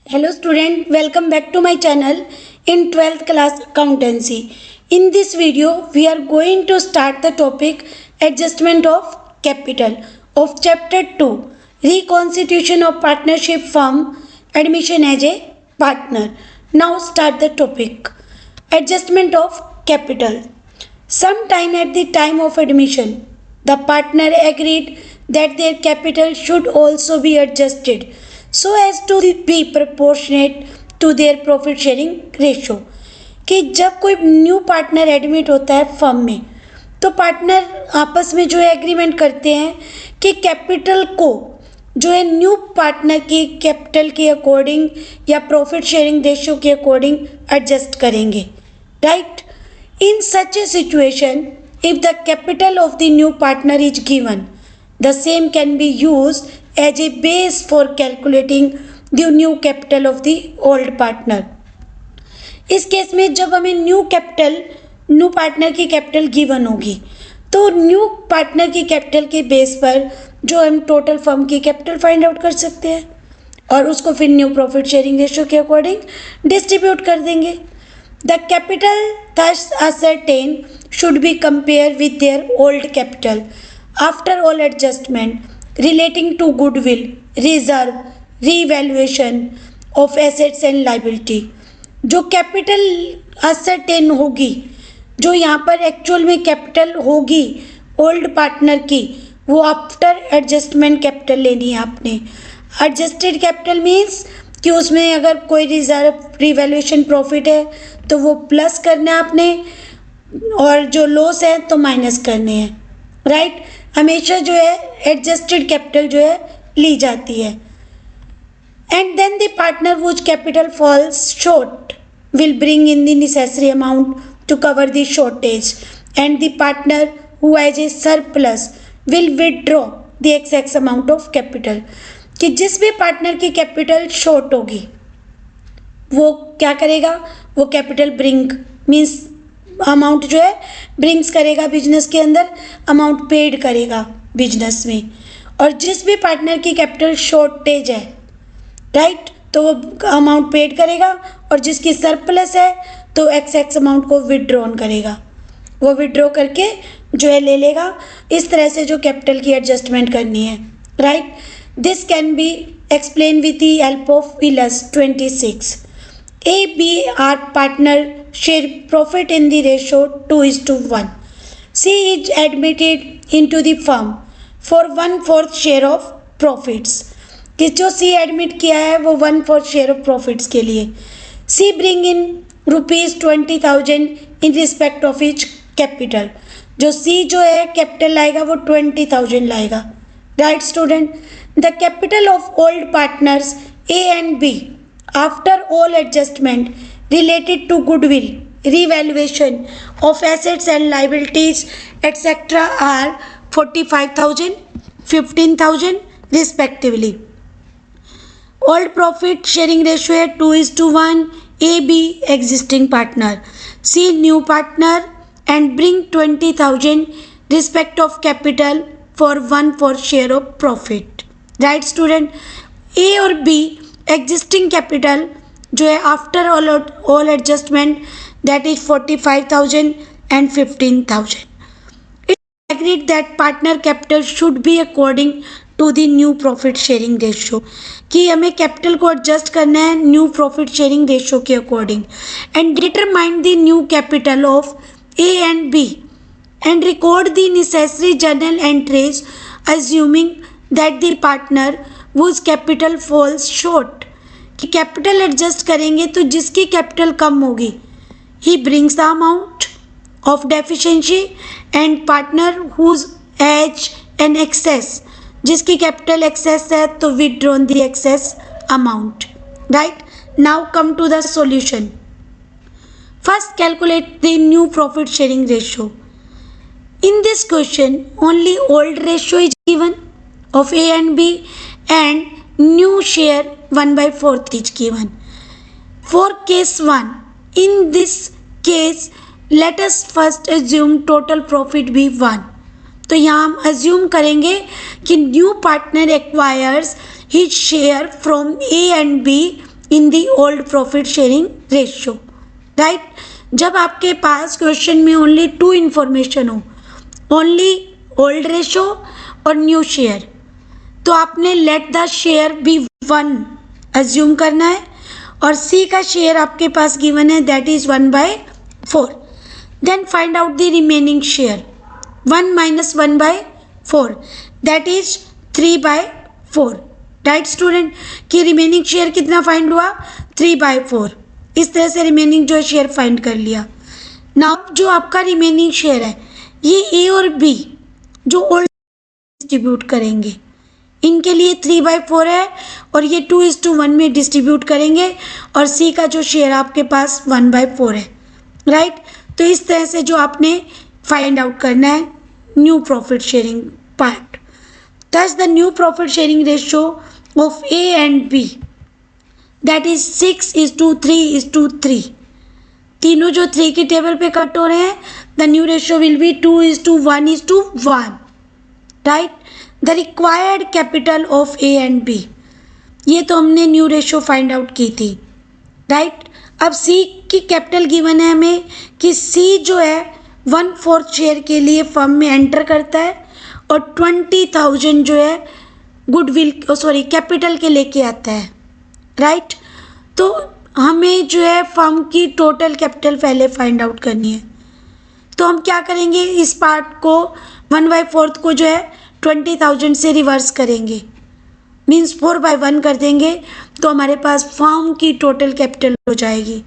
Hello student, welcome back to my channel in 12th class accountancy. In this video, we are going to start the topic adjustment of capital of chapter 2, reconstitution of partnership firm, admission as a partner. Now start the topic. Adjustment of capital. Sometime at the time of admission, the partner agreed that their capital should also be adjusted so as to be proportionate to their profit sharing ratio. कि जब कोई new partner admit होता है firm में तो partner आपस में जो है एग्रीमेंट करते हैं कि कैपिटल को जो है न्यू पार्टनर की कैपिटल के अकॉर्डिंग या प्रॉफिट शेयरिंग रेशियो के अकॉर्डिंग एडजस्ट करेंगे, right? In such a situation, if the capital of the new partner is given, the same can be used as a base for calculating the new capital of the old partner. इस case में जब हमें new partner की capital given होगी तो new partner की capital के base पर जो हम टोटल फर्म की कैपिटल फाइंड आउट कर सकते हैं और उसको फिर न्यू प्रॉफिट शेयरिंग रेशियो के अकॉर्डिंग डिस्ट्रीब्यूट कर देंगे. The capital thus ascertained should be compared with their old capital after all adjustment relating to goodwill, reserve, revaluation of assets and liability. जो कैपिटल ascertain होगी, जो यहाँ पर actual में capital होगी ओल्ड पार्टनर की, वो आफ्टर एडजस्टमेंट कैपिटल लेनी है आपने. एडजस्टेड कैपिटल मीन्स कि उसमें अगर कोई रिजर्व रिवैल्यूएशन प्रॉफिट है तो वो प्लस करना है आपने और जो लॉस है तो माइनस करने हैं, राइट? हमेशा जो है एडजस्टेड कैपिटल जो है ली जाती है. And then the partner which capital falls short will bring in the necessary amount to cover the shortage and the partner who has a surplus will withdraw the excess amount of capital. कि जिस भी partner की capital short होगी वो क्या करेगा, वो capital bring means amount जो है ब्रिंग्स करेगा बिजनेस के अंदर, अमाउंट पेड करेगा बिजनेस में. और जिस भी पार्टनर की कैपिटल शॉर्टेज है, राइट, तो वो अमाउंट पेड करेगा और जिसकी सरप्लस है तो एक्सेस अमाउंट को विदड्रॉन करेगा, वो विदड्रॉ करके जो है ले लेगा. इस तरह से जो कैपिटल की एडजस्टमेंट करनी है, right? This can be explained with the help of Pillars 26. A, B are partner share profit in the ratio 2:1. C is admitted into the firm for 1/4 share of profits. कि जो C admit किया है वो 1/4 share of profits के लिए. C bring in ₹20,000 in respect of each capital. जो C जो है कैपिटल लाएगा वो 20,000 लाएगा, right student? The capital of old partners A and B after all adjustment related to goodwill, revaluation of assets and liabilities etc. are 45,000, 15,000 respectively. Old profit sharing ratio है 2:1. A, B existing partner, C new partner and bring 20,000 respect of capital for 1/4 share of profit. Right student? A और B existing capital जो है after all adjustment that is 45,000 and 15,000. It agreed that partner capital should be according to the new profit sharing ratio. कि हमें capital को adjust करना है new profit sharing ratio के according. And determine the new capital of A and B and record the necessary journal entries assuming that the partner whose capital falls short. कि capital adjust करेंगे तो जिसकी capital कम होगी he brings the amount of deficiency and partner whose has an excess. जिसकी capital access है तो withdrawn the excess amount, right? Now come to the solution. First calculate the new profit sharing ratio. In this question only old ratio is given of A and B and new share 1/4 is given. For case 1, in this case let us first assume total profit be 1. तो यहाँ हम assume करेंगे कि new partner acquires his share from A and B in the old profit sharing ratio, right. जब आपके पास question में only two information हो, ओनली ओल्ड रेशियो और न्यू शेयर, तो आपने let the share be 1 assume करना है और सी का शेयर आपके पास गिवन है that is 1/4। Then find out the remaining share, 1 - 1/4 that is 3/4, right student. कि रिमेनिंग शेयर कितना फाइंड हुआ, 3/4। इस तरह से रिमेनिंग जो शेयर फाइंड कर लिया। नाउ जो आपका रिमेनिंग शेयर है ये ए और बी जो ओल्ड डिस्ट्रीब्यूट करेंगे, इनके लिए 3/4 है और ये 2:1 में डिस्ट्रीब्यूट करेंगे और सी का जो शेयर आपके पास 1/4 है, राइट। तो इस तरह से जो आपने फाइंड आउट करना है new profit sharing part. Thus the new profit sharing ratio of A and B that is 6:3:3। तीनों जो 3 की टेबल पे कट हो रहे हैं, the new ratio will be 2:1:1, right। The required capital of A and B, ये तो हमने न्यू रेशियो फाइंड आउट की थी, राइट। अब सी की कैपिटल गिवन है हमें कि सी जो है 1/4 शेयर के लिए फर्म में एंटर करता है और 20,000 जो है गुडविल कैपिटल के लेके आता है, राइट। तो हमें जो है फर्म की टोटल कैपिटल पहले फाइंड आउट करनी है। तो हम क्या करेंगे, इस पार्ट को 1/4 को जो है 20,000 से रिवर्स करेंगे, मीन्स 4/1 कर देंगे तो हमारे पास फर्म की टोटल कैपिटल हो जाएगी,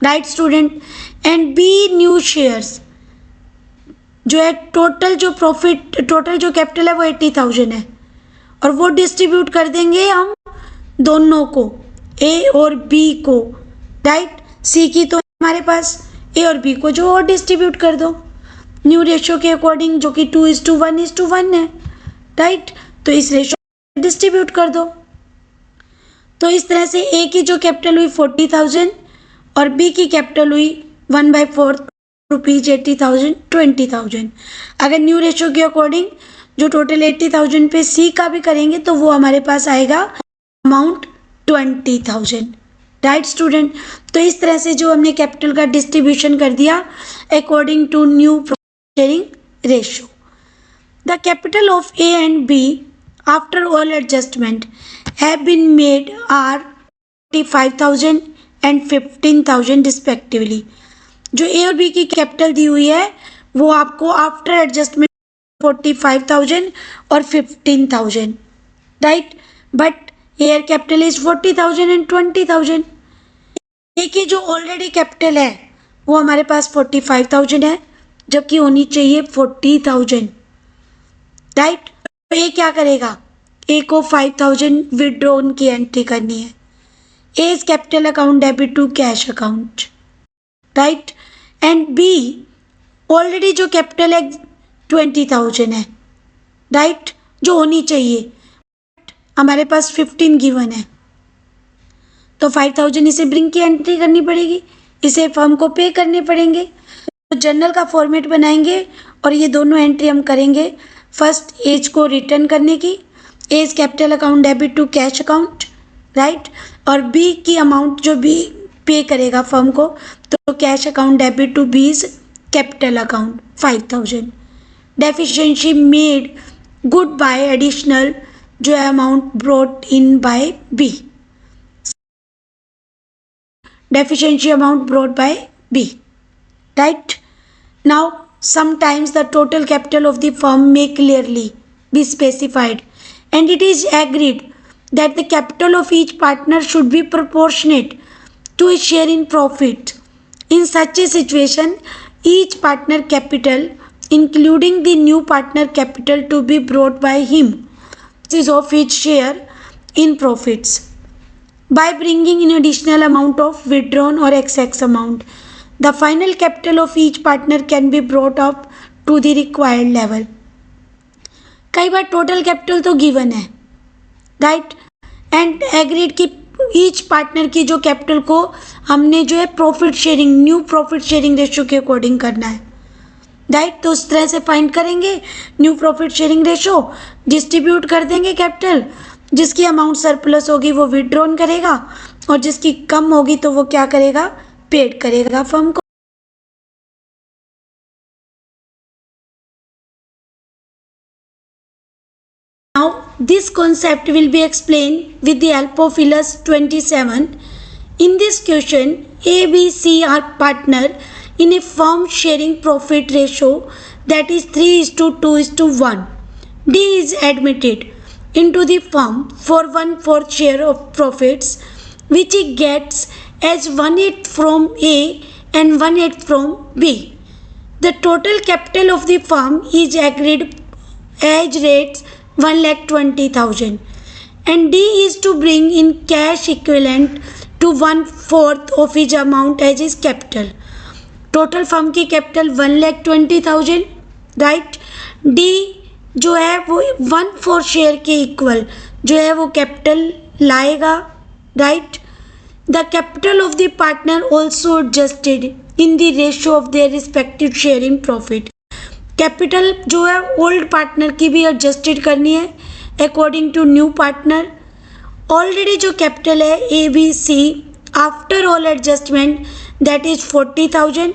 right student. And B new shares जो है टोटल जो कैपिटल है वो 80,000 है और वो डिस्ट्रीब्यूट कर देंगे हम दोनों को, ए और बी को, राइट। सी की तो हमारे पास, ए और बी को जो और डिस्ट्रीब्यूट कर दो न्यू रेशियो के अकॉर्डिंग जो कि 2:1:1 है, राइट। तो इस रेशियो डिस्ट्रीब्यूट कर दो। तो इस तरह से ए की जो कैपिटल हुई 40,000 और बी की कैपिटल हुई 1/4 रुपीज 80,000 20,000। अगर न्यू रेशियो के अकॉर्डिंग जो टोटल 80,000 पे सी का भी करेंगे तो वो हमारे पास आएगा अमाउंट 20,000, राइट स्टूडेंट। तो इस तरह से जो हमने कैपिटल का डिस्ट्रीब्यूशन कर दिया according to new profit sharing ratio. The capital of A and B after all adjustment have been made are 45,000 and 15,000 respectively. जो ए और बी की कैपिटल दी हुई है वो आपको आफ्टर एडजस्टमेंट 45,000 और 15,000, right. But here capital is 40,000 and 20,000। ए की जो ऑलरेडी कैपिटल है वो हमारे पास 45,000 है जबकि होनी चाहिए 40,000, राइट। तो ए क्या करेगा, ए को 5,000 विड्रॉन की एंट्री करनी है। A is capital account debit to cash account, right. And B already जो कैपिटल है 20,000 है, राइट, जो होनी चाहिए, हमारे पास 15 गिवन है तो 5,000 इसे ब्रिंग की एंट्री करनी पड़ेगी, इसे फर्म को पे करने पड़ेंगे। तो जर्नल का फॉर्मेट बनाएंगे और ये दोनों एंट्री हम करेंगे। फर्स्ट एज को रिटर्न करने की, as capital account debit to cash account, right. और बी की अमाउंट जो बी पे करेगा फर्म को, तो cash account debit to B's capital account 5,000। Deficiency made good by additional जो है amount brought in by B, deficiency amount brought by B, right. Now sometimes the total capital of the firm may clearly be specified and it is agreed that the capital of each partner should be proportionate to his share in profit. In such a situation, each partner capital, including the new partner capital to be brought by him, is of his share in profits by bringing in additional amount of withdrawn or excess amount. The final capital of each partner can be brought up to the required level. कई बार total capital तो given है, right, and agreed की each partner की जो capital को हमने जो है profit sharing new profit sharing ratio के अकॉर्डिंग करना है, राइट। तो उस तरह से फाइंड करेंगे new profit sharing ratio, distribute कर देंगे कैपिटल जिसकी अमाउंट सरप्लस होगी वो विथड्रॉन करेगा और जिसकी कम होगी तो वो क्या करेगा, पेड करेगा फर्म को। Now this concept will be explained with the help of illus 27. In this question, A, B, C are partner in a firm sharing profit ratio that is 3:2:1. D is admitted into the firm for 1/4 share of profits which he gets as 1/8 from A and 1/8 from B. The total capital of the firm is agreed as rates 1,20,000 and D is to bring in cash equivalent to 1/4 of his amount as his capital. Total firm की capital 1,20,000, right. D जो है वो 1/4 share के equal जो है वो capital लाएगा, right. The capital of the partner also adjusted in the ratio of their respective share in profit. Capital जो है ओल्ड पार्टनर की भी एडजस्टेड करनी है according to new partner. Already जो कैपिटल है A B C after all adjustment that is 40,000,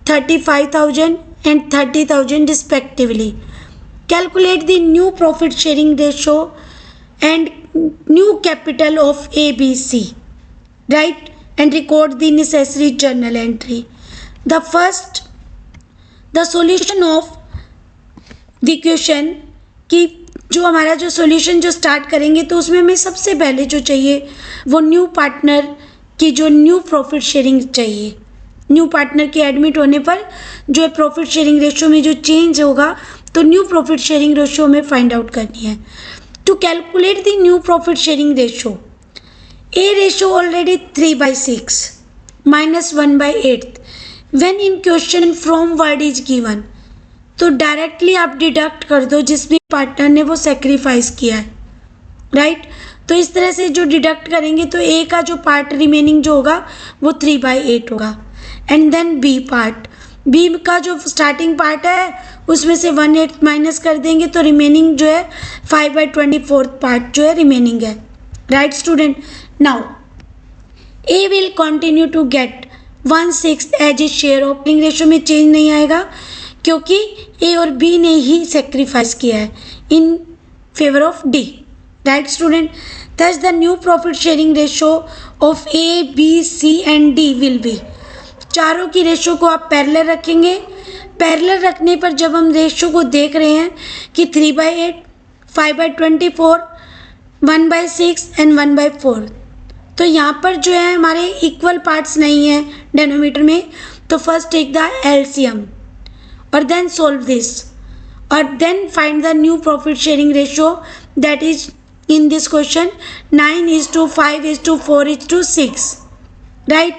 35,000 and 30,000 respectively. Calculate the new profit sharing ratio and new capital of A B C, right, and record the necessary journal entry. The solution of the question कि जो हमारा जो solution जो start करेंगे तो उसमें हमें सबसे पहले जो चाहिए वो न्यू पार्टनर की जो न्यू प्रॉफिट शेयरिंग चाहिए। न्यू पार्टनर के एडमिट होने पर जो है प्रॉफिट शेयरिंग रेशियो में जो चेंज होगा तो न्यू प्रॉफिट शेयरिंग रेशियो में फाइंड आउट करनी है। To calculate the new profit sharing ratio, a ratio already 3/6 minus 1/8 when in question from word is given, तो डायरेक्टली आप डिडक्ट कर दो जिस भी पार्टनर ने वो सेक्रीफाइस किया है, राइट। तो इस तरह से जो डिडक्ट करेंगे तो ए का जो पार्ट रिमेनिंग जो होगा वो 3/8 होगा। And then B part, B का जो स्टार्टिंग पार्ट है उसमें से 1/8 माइनस कर देंगे तो रिमेनिंग जो है 5/24 पार्ट जो है रिमेनिंग है, right student. Now A will continue to get 1/6 as a share. Operating ratio में चेंज नहीं आएगा क्योंकि ए और बी ने ही सेक्रीफाइस किया है in favour of D, right student. Thus the new profit sharing ratio of A B C and D will be, चारों की रेशियो को आप पैरेलल रखेंगे। पैरेलल रखने पर जब हम रेशियो को देख रहे हैं कि 3/8, 5/24, 1/6 एंड 1/4, तो यहाँ पर जो है हमारे इक्वल पार्ट्स नहीं है डेनोमीटर में, तो फर्स्ट टेक द एलसीएम और देन सोल्व दिस और then find the new profit sharing ratio that is in this question 9:5:4:6, right.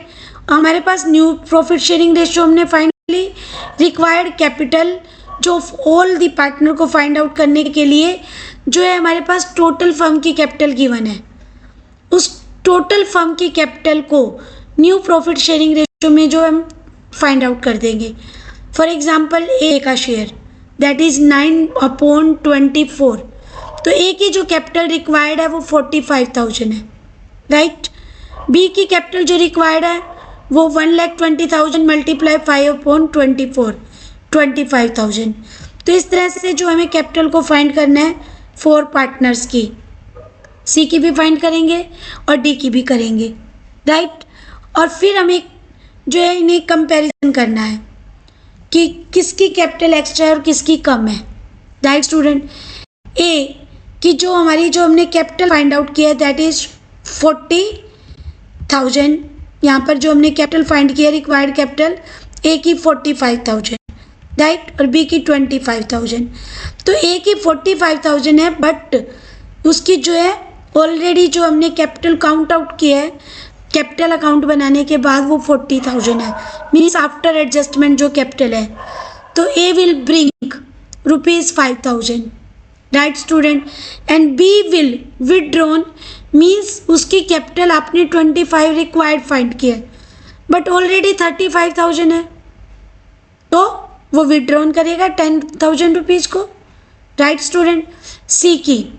हमारे पास न्यू प्रॉफिट शेयरिंग रेशियो हमने फाइनली रिक्वायर्ड कैपिटल जो ऑल द पार्टनर को find out करने के लिए जो है हमारे पास टोटल फर्म की कैपिटल गिवन है, उस टोटल फर्म की कैपिटल को न्यू प्रॉफिट शेयरिंग रेशियो में जो हम फाइंड आउट कर देंगे। फॉर एग्जाम्पल ए का शेयर दैट इज 9/24, तो ए की जो कैपिटल रिक्वायर्ड है वो 45,000 है, राइट। बी की कैपिटल जो रिक्वायर्ड है वो 1,20,000 मल्टीप्लाई 5/24 25,000। तो इस तरह से जो हमें कैपिटल को फाइंड करना है 4 पार्टनर्स की, सी की भी फाइंड करेंगे और डी की भी करेंगे, राइट। और फिर हमें जो है इन्हें कंपैरिजन करना है कि किसकी कैपिटल एक्स्ट्रा है और किसकी कम है, राइट स्टूडेंट। ए की जो हमारी जो हमने कैपिटल फाइंड आउट किया है दैट इज 40,000, यहाँ पर जो हमने कैपिटल फाइंड किया रिक्वायर्ड कैपिटल ए की 45,000, राइट, और बी की 25,000। तो ए की 45,000 है बट उसकी जो है ऑलरेडी जो हमने कैपिटल काउंट आउट किया है कैपिटल अकाउंट बनाने के बाद वो 40,000 है, मीन्स आफ्टर एडजस्टमेंट जो कैपिटल है। तो A will bring ₹5,000, right student, and B will withdrawn, means उसकी कैपिटल आपने 25 रिक्वायर्ड फाइंड किया है बट ऑलरेडी 35,000 है, तो वो विदड्रॉन करेगा 10,000 रुपीज़ को, राइट स्टूडेंट। सी की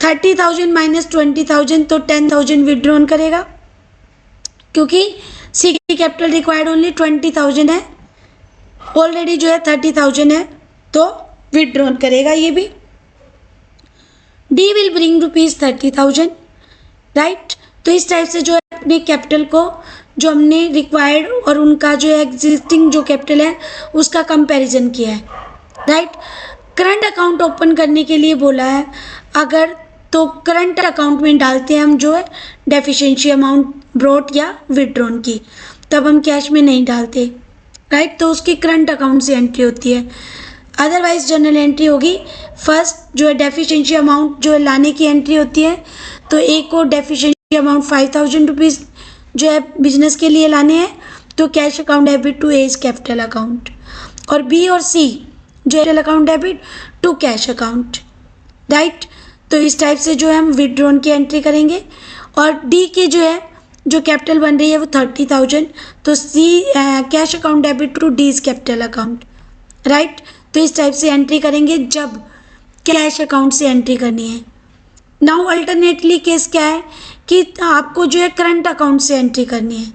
30,000 माइनस 20,000 तो 10,000 विड्रॉन करेगा, क्योंकि सी की कैपिटल रिक्वायर्ड ओनली 20,000 है, ऑलरेडी जो है 30,000 है, तो विड्रॉन करेगा ये भी। D will bring ₹30,000, right. तो इस टाइप से जो है अपने कैपिटल को, जो हमने रिक्वायर्ड और उनका जो है एग्जिस्टिंग जो कैपिटल है उसका कंपैरिजन किया है, राइट। करंट अकाउंट ओपन करने के लिए बोला है, अगर तो करंट अकाउंट में डालते हैं हम जो है डेफिशिएंसी अमाउंट ब्रॉट या विड्रॉन की, तब हम कैश में नहीं डालते, राइट। तो उसकी करंट अकाउंट से एंट्री होती है, अदरवाइज जनरल एंट्री होगी। फर्स्ट जो है डेफिशिएंसी अमाउंट जो है लाने की एंट्री होती है, तो ए को डेफिशिएंसी अमाउंट 5,000 रुपीज़ जो है बिजनेस के लिए लाने हैं, तो cash account debit to A's capital account, और बी और सी जो है account debit to cash account, right. तो इस टाइप से जो है हम विड्रॉन की एंट्री करेंगे। और डी के जो है जो कैपिटल बन रही है वो 30,000, तो C cash account debit to D's capital account, right. तो इस टाइप से एंट्री करेंगे जब कैश अकाउंट से एंट्री करनी है। नाउ अल्टरनेटली केस क्या है कि आपको जो है करंट अकाउंट से एंट्री करनी है,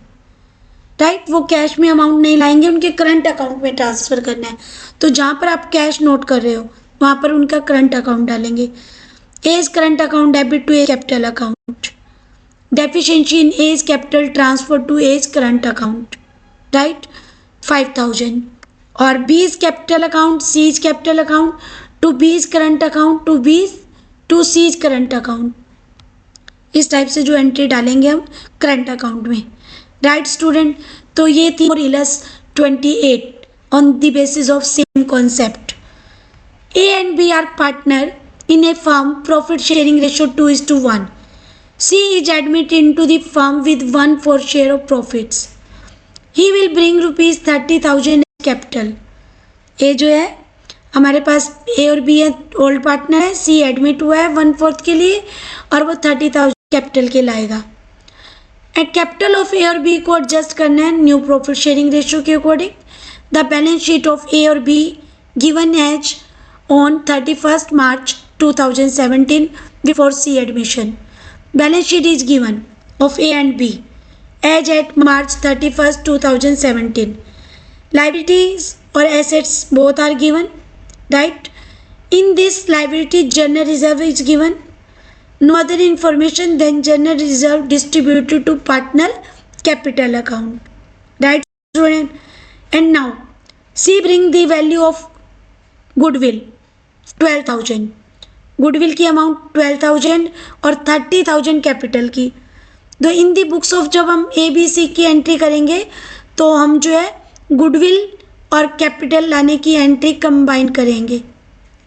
राइट। वो कैश में अमाउंट नहीं लाएंगे, उनके करंट अकाउंट में ट्रांसफ़र करना है, तो जहाँ पर आप कैश नोट कर रहे हो वहाँ पर उनका करंट अकाउंट डालेंगे। A's current account debit to A's capital account, deficiency in A's capital transfer to A's current account, right, 5,000। और B's capital account C's capital account to B's current account to B's to C's current account, इस type से जो entry डालेंगे हम current account में, right student. तो ये थी illus 28 on the basis of same concept. A and B are partner in a firm, profit sharing ratio 2:1. C is admitted into the firm with 1/4 share of profits. He will bring ₹30,000 capital. A जो है हमारे पास A और B है, old partner है, C admit हुआ है 1/4 के लिए और वो 30,000 कैपिटल के लाएगा। एंड कैपिटल ऑफ A और B को एडजस्ट करना है न्यू प्रॉफिट शेयरिंग रेशियो के according. The balance sheet of A और B given as on 31st March 2017 before C admission. Balance sheet is given of A and B as at March 31st 2017. Liabilities or assets both are given, right? In this liability general reserve is given. No other information than general reserve distributed to partner capital account, right student? And now C bring the value of goodwill 12,000, goodwill की amount 12,000 और 30,000 capital की। तो इन दी books of जब हम ए B सी की entry करेंगे तो हम जो है गुडविल और कैपिटल लाने की एंट्री कंबाइन करेंगे,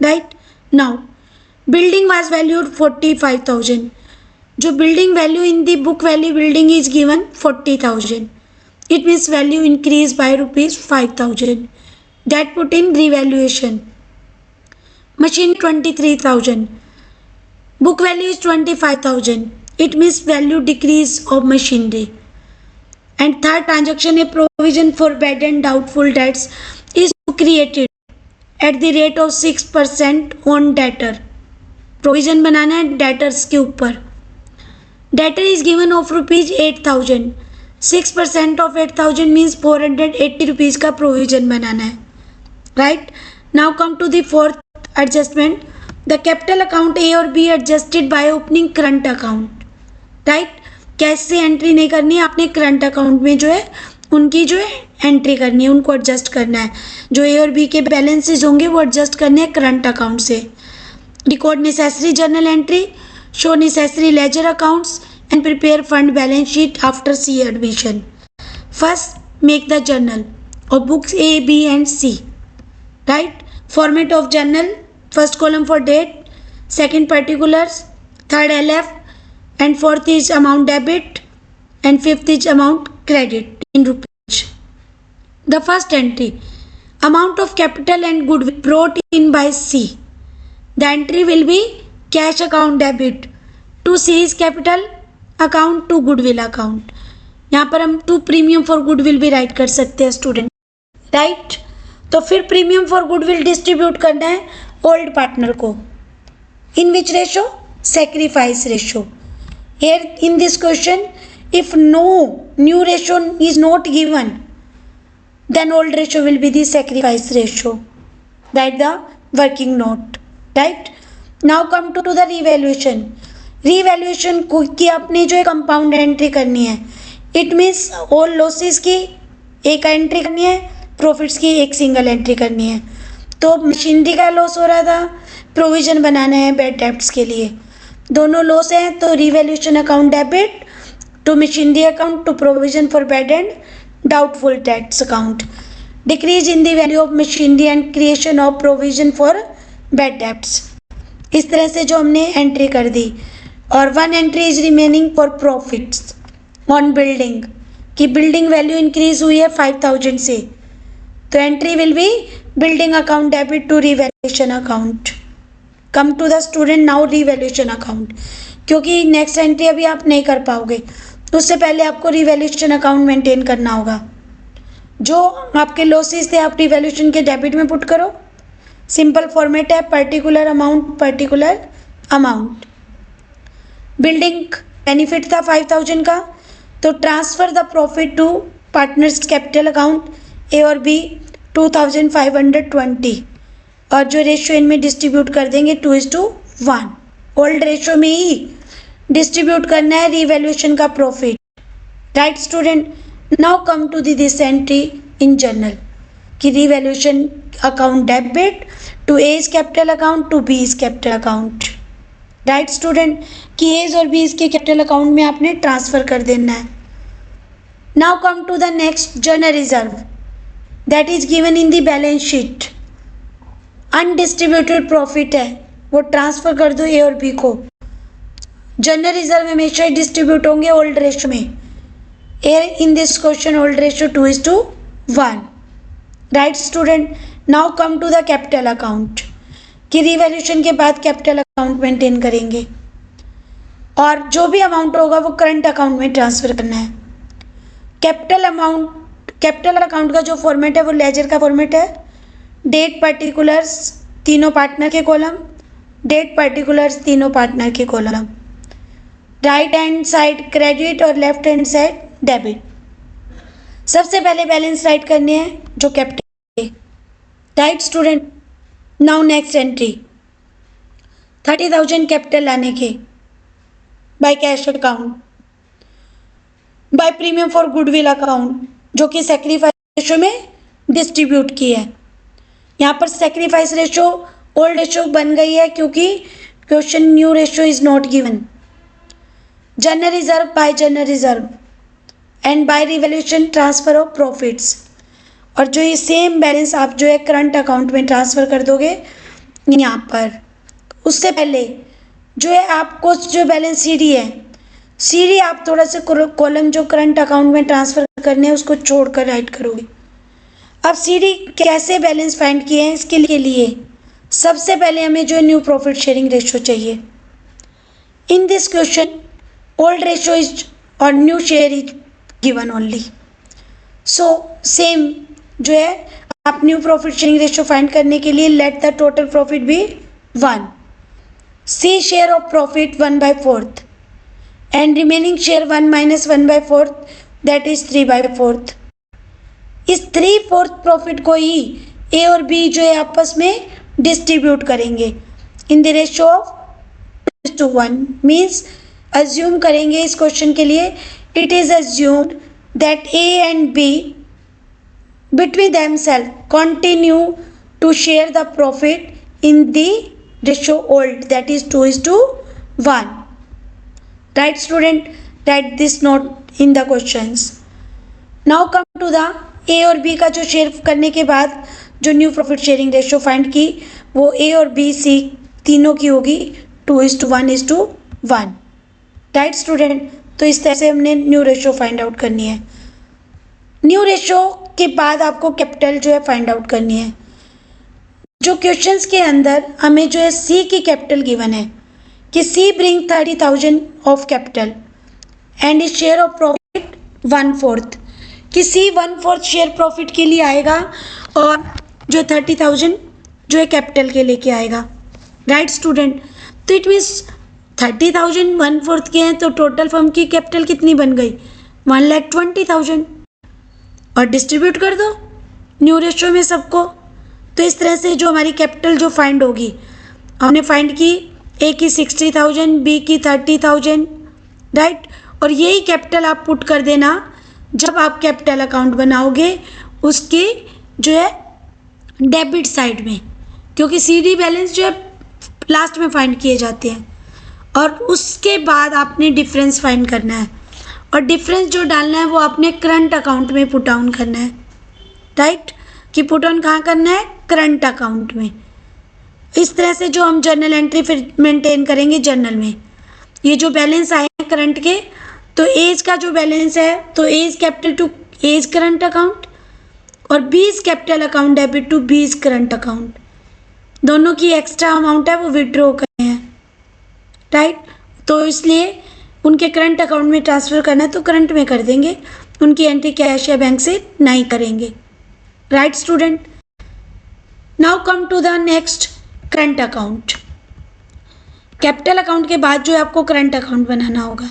right. Now building was valued 45,000, जो building value in the book value building is given 40,000, it means value increase by ₹5,000, that put in revaluation. Machine 23,000, book value is 25,000, it means value decrease of machinery. And third transaction, a provision for bad and doubtful debts is created at the rate of 6% on debtor. Provision बनाना है debtors के ऊपर। Debtor is given of ₹8,000, 6% of 8,000 means 480 rupees का provision बनाना है, right? Now come to the fourth adjustment. The capital account A और B adjusted by opening current account, right? Cash से entry नहीं करनी है, आपने करंट अकाउंट में जो है उनकी जो है एंट्री करनी है, उनको एडजस्ट करना है। जो ए और बी के बैलेंसेज होंगे वो एडजस्ट करने हैं करंट अकाउंट से। Record necessary journal entry, show necessary ledger accounts and prepare fund balance sheet after C admission. First make the journal और books A B and C, right. Format of journal, first column for date, second particulars, third LF, and fourth is amount debit, and fifth is amount credit in rupees. The first entry, amount of capital and goodwill brought in by C. The entry will be cash account debit to C's capital account to goodwill account. यहाँ पर हम to premium for goodwill भी right कर सकते हैं student, right. तो फिर premium for goodwill distribute करना है ओल्ड पार्टनर को, इन विच ratio sacrifice ratio. Here in this question, if no new ratio is not given, then old ratio will be the sacrifice ratio. Write the working note. Right? Now come to the revaluation. Revaluation की अपनी जो है compound entry करनी है. It means all losses की एक entry करनी है, प्रॉफिट्स की एक सिंगल एंट्री करनी है. तो मशीनरी का लॉस हो रहा था, प्रोविजन बनाना है बैड डेब्ट्स के लिए. दोनों लॉस हैं तो revaluation account debit to machinery account to provision for bad and doubtful debts account. Decrease in the value of machinery and creation of provision for bad debts. इस तरह से जो हमने एंट्री कर दी. और one entry is remaining for profits on building, कि building value increase हुई है 5000 से, तो entry will be building account debit to revaluation account. Come to the student now revaluation account, क्योंकि नेक्स्ट एंट्री अभी आप नहीं कर पाओगे, उससे पहले आपको रिवैल्यूएशन अकाउंट मेंटेन करना होगा. जो आपके लॉसेस थे आप रिवैल्यूएशन के डेबिट में पुट करो. सिंपल फॉर्मेट है, पर्टिकुलर अमाउंट. बिल्डिंग बेनिफिट था 5000 का, तो transfer the profit to partners capital account A और बी 2520. और जो रेशियो इनमें डिस्ट्रीब्यूट कर देंगे 2:1. ओल्ड रेशियो में ही डिस्ट्रीब्यूट करना है रिवैल्यूएशन का profit. Right student? Now come to this entry in journal, कि revaluation account debit to A's capital account to B's capital account. Right student? कि एज और बीज के कैपिटल अकाउंट में आपने ट्रांसफर कर देना है. Now come to the next, journal reserve that is given in the balance sheet. Undistributed profit है, वो ट्रांसफर कर दो ए और बी को. जनरल रिजर्व हमेशा डिस्ट्रीब्यूट होंगे ओल्ड रेशियो में. In this question old ratio 2:1. Right student? Now come to the capital account, कि रिवैल्यूएशन के बाद कैपिटल अकाउंट मेंटेन करेंगे और जो भी अमाउंट होगा वो करंट अकाउंट में ट्रांसफर करना है. कैपिटल अकाउंट का जो फॉर्मेट है वो लेजर का फॉर्मेट है. डेट पर्टिकुलर्स तीनों पार्टनर के कॉलम, डेट पर्टिकुलर्स तीनों पार्टनर के column. Right hand side credit और लेफ्ट हैंड साइड डेबिट. सबसे पहले बैलेंस राइट करने हैं जो कैपिटल है. Right student? Now next entry 30,000 capital लाने के by cash account, by premium for goodwill account, जो कि सेक्रीफाइस रेशियो में डिस्ट्रीब्यूट की है. यहाँ पर सेक्रीफाइस रेशियो ओल्ड रेशियो बन गई है क्योंकि question new ratio is not given. General reserve by general reserve and by revaluation transfer of profits. और जो ये सेम बैलेंस आप जो है करंट अकाउंट में ट्रांसफ़र कर दोगे यहाँ पर. उससे पहले जो है आपको जो बैलेंस सीडी है, सीडी आप थोड़ा सा कॉलम जो करंट अकाउंट में ट्रांसफ़र करने हैं उसको छोड़कर राइट करोगे. अब सीडी कैसे बैलेंस फाइंड किए हैं, इसके लिए सबसे पहले हमें जो न्यू प्रॉफिट शेयरिंग रेशियो चाहिए. In this question old ratio is और new share is given only. So same जो है आप new profit sharing ratio find करने के लिए let the total profit be 1. C share of profit 1/4 and remaining share 1 - 1/4 that is 3/4. इस 3/4 profit को ही ए और बी जो है आपस में डिस्ट्रीब्यूट करेंगे in the ratio of 2:1. Means assume करेंगे इस क्वेश्चन के लिए, it is assumed that A and B between themselves continue to share the profit in the ratio old, that is 2:1. Right student? Write this note in the questions. Now come to the A और B का जो share करने के बाद जो new profit sharing ratio find की वो A और B C तीनों की होगी 2:1:1. Right student? तो इस तरह से हमने न्यू रेशियो फाइंड आउट करनी है. न्यू रेशियो के बाद आपको कैपिटल जो है फाइंड आउट करनी है. जो क्वेश्चंस के अंदर हमें जो है सी की कैपिटल गिवन है कि C bring 30,000 of capital and is share of profit 1/4, कि सी 1/4 शेयर प्रॉफिट के लिए आएगा और जो 30,000 जो है कैपिटल के लेके आएगा. Right student? तो इट मीन्स 30,000 1/4 के हैं तो टोटल फर्म की कैपिटल कितनी बन गई 1,20,000 और डिस्ट्रीब्यूट कर दो न्यू रेशियो में सबको। तो इस तरह से जो हमारी कैपिटल जो फाइंड होगी, हमने फाइंड की ए की 60,000, बी की 30,000, राइट। और यही कैपिटल आप पुट कर देना जब आप कैपिटल अकाउंट बनाओगे उसके जो है डेबिट साइड में, क्योंकि सीडी बैलेंस जो है लास्ट में फाइंड किए जाते हैं। और उसके बाद आपने डिफरेंस फाइंड करना है और डिफरेंस जो डालना है वो आपने करंट अकाउंट में पुट डाउन करना है, राइट। कि पुट ऑन कहाँ करना है, करंट अकाउंट में। इस तरह से जो हम जर्नल एंट्री फिर मेंटेन करेंगे जर्नल में, ये जो बैलेंस आए हैं करंट के, तो एज का जो बैलेंस है तो A's capital to A's current account और B's capital account debit to B's current account, दोनों की एक्स्ट्रा अमाउंट है वो विड्रॉ करने हैं, राइट। तो इसलिए उनके करंट अकाउंट में ट्रांसफ़र करना है तो करंट में कर देंगे, उनकी एंट्री कैश या बैंक से नहीं करेंगे, right student. Now come to the next current account. Capital account के बाद जो है आपको करंट अकाउंट बनाना होगा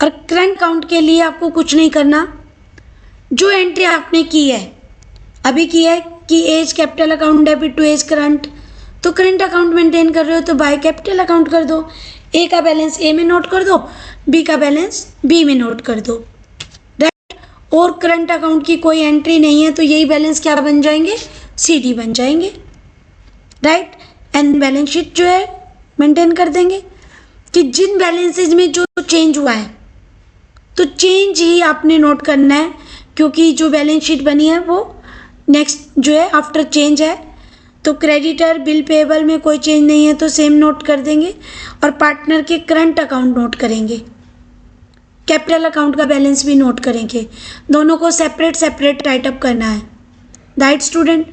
और करंट अकाउंट के लिए आपको कुछ नहीं करना, जो एंट्री आपने की है अभी की है कि A's capital account debit to A's current, तो करंट अकाउंट मेंटेन कर रहे हो तो बाय कैपिटल अकाउंट कर दो, ए का बैलेंस ए में नोट कर दो, बी का बैलेंस बी में नोट कर दो, राइट। और करंट अकाउंट की कोई एंट्री नहीं है तो यही बैलेंस क्या बन जाएंगे, सीडी बन जाएंगे, राइट। एंड बैलेंस शीट जो है मेंटेन कर देंगे कि जिन बैलेंसेज में जो चेंज हुआ है तो चेंज ही आपने नोट करना है, क्योंकि जो बैलेंस शीट बनी है वो नेक्स्ट जो है आफ्टर चेंज है। तो क्रेडिटर बिल पेएबल में कोई चेंज नहीं है तो सेम नोट कर देंगे और पार्टनर के करंट अकाउंट नोट करेंगे, कैपिटल अकाउंट का बैलेंस भी नोट करेंगे, दोनों को सेपरेट सेपरेट राइट अप करना है, राइट स्टूडेंट।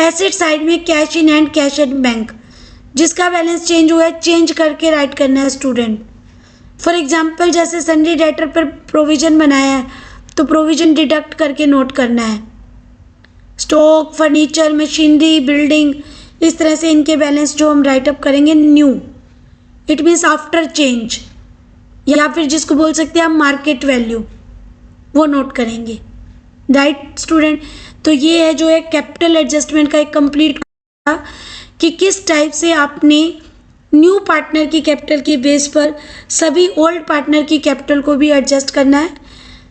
एसेट साइड में cash in hand, cash at bank, जिसका बैलेंस चेंज हुआ है चेंज करके राइट करना है स्टूडेंट। फॉर एग्जाम्पल जैसे सन्डी डेटर पर प्रोविजन बनाया है तो प्रोविजन डिडक्ट करके नोट करना है। स्टॉक, फर्नीचर, मशीनरी, बिल्डिंग, इस तरह से इनके बैलेंस जो हम राइट अप करेंगे new, it means after change, या फिर जिसको बोल सकते हैं हम मार्केट वैल्यू, वो नोट करेंगे, राइट स्टूडेंट। तो ये है जो है कैपिटल एडजस्टमेंट का एक कंप्लीट कि किस टाइप से आपने न्यू पार्टनर की कैपिटल के बेस पर सभी ओल्ड पार्टनर की कैपिटल को भी एडजस्ट करना है।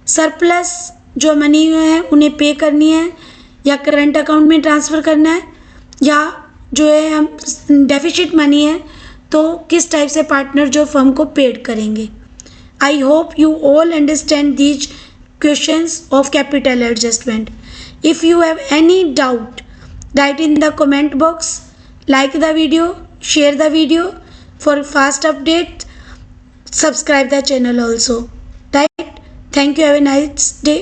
सरप्लस जो मनी है उन्हें पे करनी है या करंट अकाउंट में ट्रांसफ़र करना है, या जो है हम डेफिसिट मनी है तो किस टाइप से पार्टनर जो फर्म को पेड करेंगे। I hope you all understand these questions of capital adjustment. If you have any doubt write in the comment box, like the video, share the video for fast update, subscribe the channel also, right. Thank you, have a nice day.